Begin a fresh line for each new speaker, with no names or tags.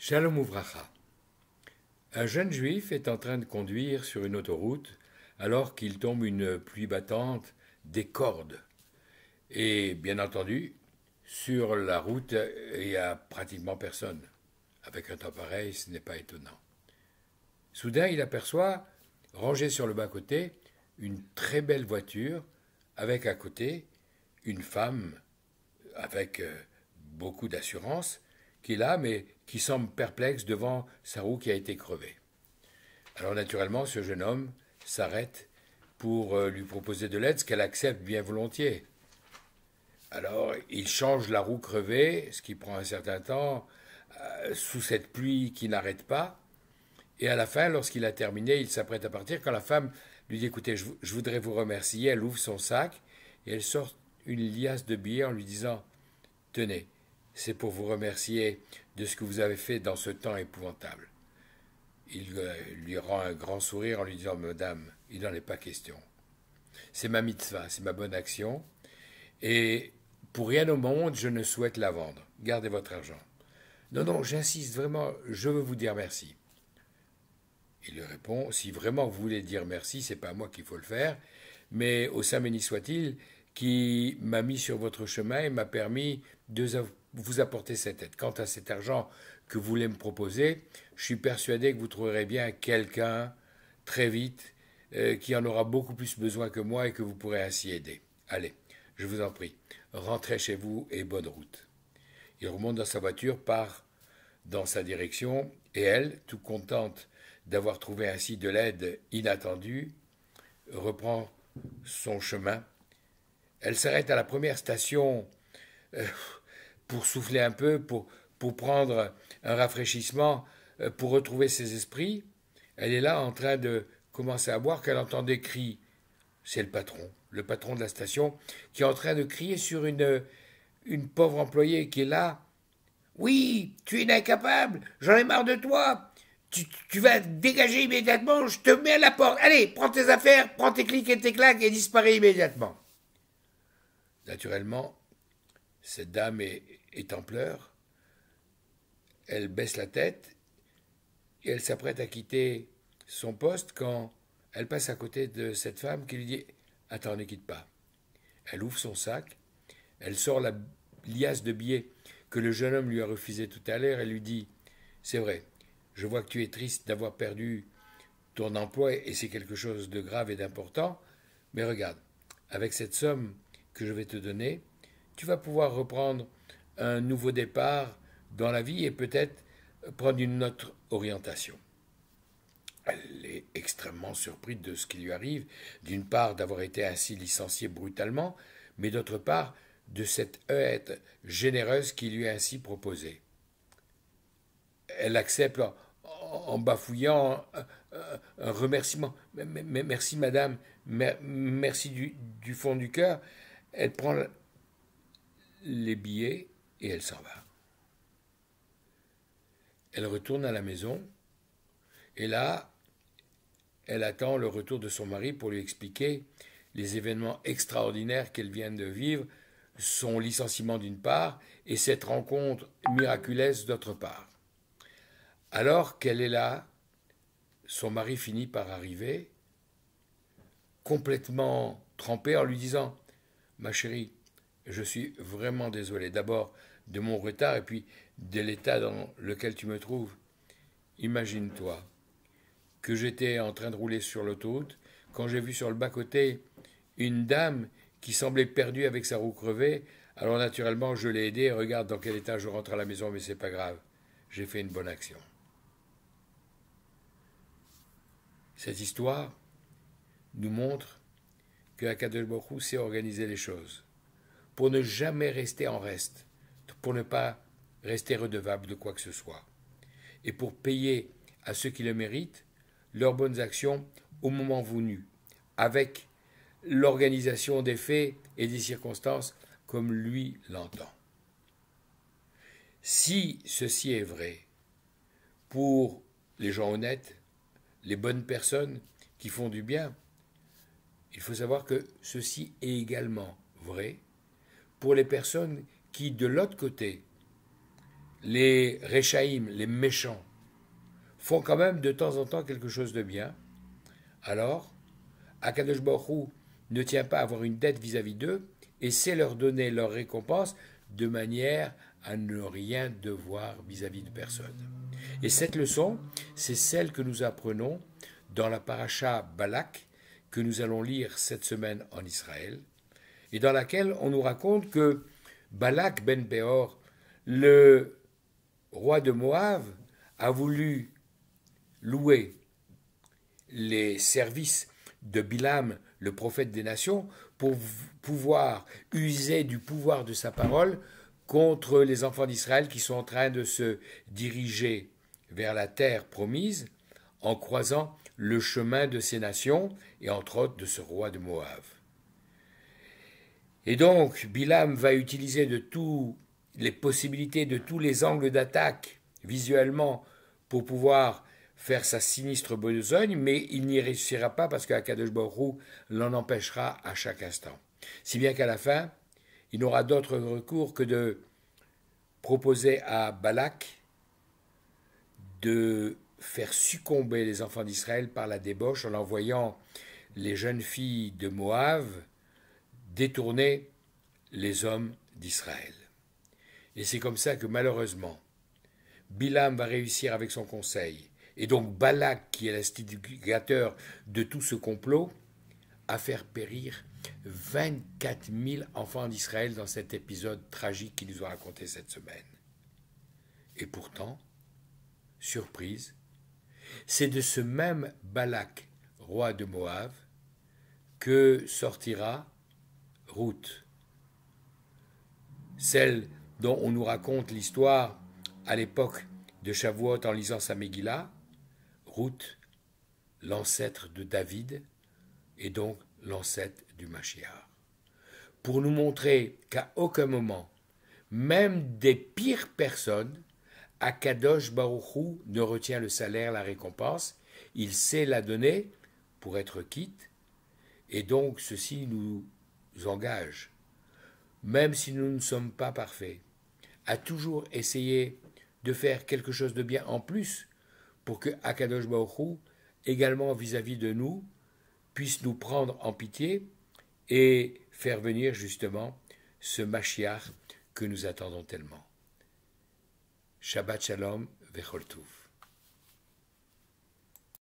Shalom Ouvracha. Un jeune juif est en train de conduire sur une autoroute alors qu'il tombe une pluie battante des cordes. Et bien entendu, sur la route, il n'y a pratiquement personne. Avec un temps pareil, ce n'est pas étonnant. Soudain, il aperçoit, rangée sur le bas-côté, une très belle voiture avec à côté une femme avec beaucoup d'assurance qui est là, mais qui semble perplexe devant sa roue qui a été crevée. Alors naturellement, ce jeune homme s'arrête pour lui proposer de l'aide, ce qu'elle accepte bien volontiers. Alors il change la roue crevée, ce qui prend un certain temps, sous cette pluie qui n'arrête pas. Et à la fin, lorsqu'il a terminé, il s'apprête à partir. Quand la femme lui dit, écoutez, je voudrais vous remercier, elle ouvre son sac et elle sort une liasse de billets en lui disant, tenez, c'est pour vous remercier de ce que vous avez fait dans ce temps épouvantable. Il lui rend un grand sourire en lui disant, madame, il n'en est pas question. C'est ma mitzvah, c'est ma bonne action. Et pour rien au monde, je ne souhaite la vendre. Gardez votre argent. Non, non, j'insiste vraiment, je veux vous dire merci. Il lui répond, si vraiment vous voulez dire merci, c'est pas à moi qu'il faut le faire, mais au Saint béni soit-il, qui m'a mis sur votre chemin et m'a permis de vous apporter cette aide. Quant à cet argent que vous voulez me proposer, je suis persuadé que vous trouverez bien quelqu'un très vite qui en aura beaucoup plus besoin que moi et que vous pourrez ainsi aider. Allez, je vous en prie, rentrez chez vous et bonne route. Il remonte dans sa voiture, part dans sa direction, et elle, tout contente d'avoir trouvé ainsi de l'aide inattendue, reprend son chemin. Elle s'arrête à la première station euh, pour souffler un peu, pour prendre un rafraîchissement, pour retrouver ses esprits. Elle est là en train de commencer à boire qu'elle entend des cris. C'est le patron de la station, qui est en train de crier sur une pauvre employée qui est là. Oui, tu es une incapable, j'en ai marre de toi. Tu vas dégager immédiatement, je te mets à la porte. Allez, prends tes affaires, prends tes clics et tes claques et disparais immédiatement. Naturellement, cette dame est en pleurs. Elle baisse la tête et elle s'apprête à quitter son poste quand elle passe à côté de cette femme qui lui dit « Attends, ne quitte pas ». Elle ouvre son sac, elle sort la liasse de billets que le jeune homme lui a refusé tout à l'heure et lui dit « C'est vrai, je vois que tu es triste d'avoir perdu ton emploi et c'est quelque chose de grave et d'important, mais regarde, avec cette somme que je vais te donner, tu vas pouvoir reprendre un nouveau départ dans la vie et peut-être prendre une autre orientation. » Elle est extrêmement surprise de ce qui lui arrive, d'une part d'avoir été ainsi licenciée brutalement, mais d'autre part de cette aide généreuse qui lui est ainsi proposée. Elle accepte en bafouillant un remerciement. Merci madame, merci du fond du cœur. Elle prend les billets et elle s'en va. Elle retourne à la maison et là, elle attend le retour de son mari pour lui expliquer les événements extraordinaires qu'elle vient de vivre, son licenciement d'une part et cette rencontre miraculeuse d'autre part. Alors qu'elle est là, son mari finit par arriver, complètement trempé, en lui disant « Ma chérie, je suis vraiment désolé d'abord de mon retard et puis de l'état dans lequel tu me trouves. Imagine-toi que j'étais en train de rouler sur l'autoroute quand j'ai vu sur le bas-côté une dame qui semblait perdue avec sa roue crevée. Alors naturellement, je l'ai aidée. Regarde dans quel état je rentre à la maison, mais c'est pas grave. J'ai fait une bonne action. » Cette histoire nous montre que Akadosh Baruch Hu sait organiser les choses pour ne jamais rester en reste, pour ne pas rester redevable de quoi que ce soit, et pour payer à ceux qui le méritent leurs bonnes actions au moment venu, avec l'organisation des faits et des circonstances comme lui l'entend. Si ceci est vrai pour les gens honnêtes, les bonnes personnes qui font du bien, il faut savoir que ceci est également vrai pour les personnes qui, de l'autre côté, les Réchaïm, les méchants, font quand même de temps en temps quelque chose de bien, alors Akadosh Baruch Hu ne tient pas à avoir une dette vis-à-vis d'eux et sait leur donner leur récompense de manière à ne rien devoir vis-à-vis de personne. Et cette leçon, c'est celle que nous apprenons dans la paracha Balak que nous allons lire cette semaine en Israël et dans laquelle on nous raconte que Balak ben Péor, le roi de Moab, a voulu louer les services de Bilam, le prophète des nations, pour pouvoir user du pouvoir de sa parole contre les enfants d'Israël qui sont en train de se diriger vers la terre promise en croisant le chemin de ces nations et entre autres de ce roi de Moab. Et donc, Bilam va utiliser de toutes les possibilités, de tous les angles d'attaque visuellement pour pouvoir faire sa sinistre besogne, mais il n'y réussira pas parce qu'Akadosh Baruch Hu l'en empêchera à chaque instant. Si bien qu'à la fin, il n'aura d'autre recours que de proposer à Balak de faire succomber les enfants d'Israël par la débauche en envoyant les jeunes filles de Moab détourner les hommes d'Israël. Et c'est comme ça que malheureusement, Bilam va réussir avec son conseil, et donc Balak, qui est l'instigateur de tout ce complot, à faire périr 24 000 enfants d'Israël dans cet épisode tragique qu'il nous a raconté cette semaine. Et pourtant, surprise, c'est de ce même Balak, roi de Moab, que sortira Ruth, celle dont on nous raconte l'histoire à l'époque de Shavuot en lisant sa Megillah, Ruth, l'ancêtre de David, et donc l'ancêtre du Mashiach. Pour nous montrer qu'à aucun moment, même des pires personnes, Akadosh Baruch Hu ne retient le salaire, la récompense, il sait la donner pour être quitte, et donc ceci nous engage, même si nous ne sommes pas parfaits, à toujours essayer de faire quelque chose de bien en plus pour que Akadosh Baruch Hu, également vis-à-vis de nous, puisse nous prendre en pitié et faire venir justement ce Mashiach que nous attendons tellement. Shabbat Shalom, Vechol Tuv.